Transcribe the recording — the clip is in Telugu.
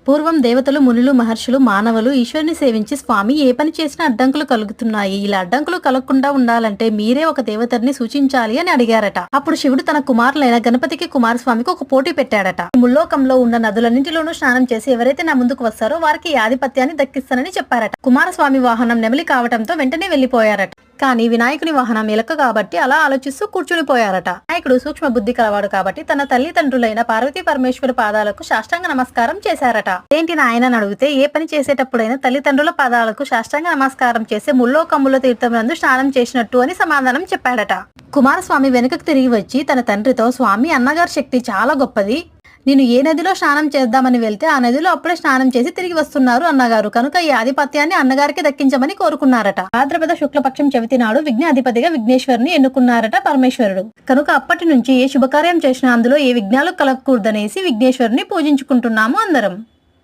పూర్వం దేవతలు, మునులు, మహర్షులు, మానవులు ఈశ్వరుని సేవించి స్వామి ఏ పని చేసినా అడ్డంకులు కలుగుతున్నాయి, ఇలా అడ్డంకులు కలగకుండా ఉండాలంటే మీరే ఒక దేవతని సూచించాలి అని అడిగారట. అప్పుడు శివుడు తన కుమారులైన గణపతికి, కుమారస్వామికి ఒక పోటీ పెట్టాడట. ముల్లోకంలో ఉన్న నదులన్నింటిలోనూ స్నానం చేసి ఎవరైతే నా ముందుకు వస్తారో వారికి ఈ ఆధిపత్యాన్ని దక్కిస్తానని చెప్పారట. కుమారస్వామి వాహనం నెమలి కావటంతో వెంటనే వెళ్లిపోయారట. కానీ వినాయకుని వాహనం ఎలక కాబట్టి అలా ఆలోచిస్తూ కూర్చునిపోయారట. వినాయకుడు సూక్ష్మ బుద్ధి కలవాడు కాబట్టి తన తల్లిదండ్రులైన పార్వతీ పరమేశ్వర పాదాలకు సాష్టాంగ నమస్కారం చేశారట. ఏంటి నాయనని అడిగితే, ఏ పని చేసేటప్పుడైనా తల్లిదండ్రుల పాదాలకు సాష్టాంగ నమస్కారం చేసే ముల్లోకమ్ముల తీర్థమునందు స్నానం చేసినట్టు అని సమాధానం చెప్పాడట. కుమారస్వామి వెనుకకు తిరిగి వచ్చి తన తండ్రితో, స్వామి అన్నగారి శక్తి చాలా గొప్పది, నేను ఏ నదిలో స్నానం చేద్దామని వెళ్తే ఆ నదిలో అప్పుడే స్నానం చేసి తిరిగి వస్తున్నారు అన్నగారు, కనుక ఈ ఆధిపత్యాన్ని అన్నగారికి దక్కించమని కోరుకున్నారట. భాద్రపద శుక్లపక్షం చవితి నాడు విఘ్నాధిపతిగా విఘ్నేశ్వరుని ఎన్నుకున్నారట పరమేశ్వరుడు. కనుక అప్పటి నుంచి ఏ శుభకార్యం చేసినా అందులో ఏ విఘ్నాలు కలగకూడదనేసి విఘ్నేశ్వరుని పూజించుకుంటున్నాము అందరం.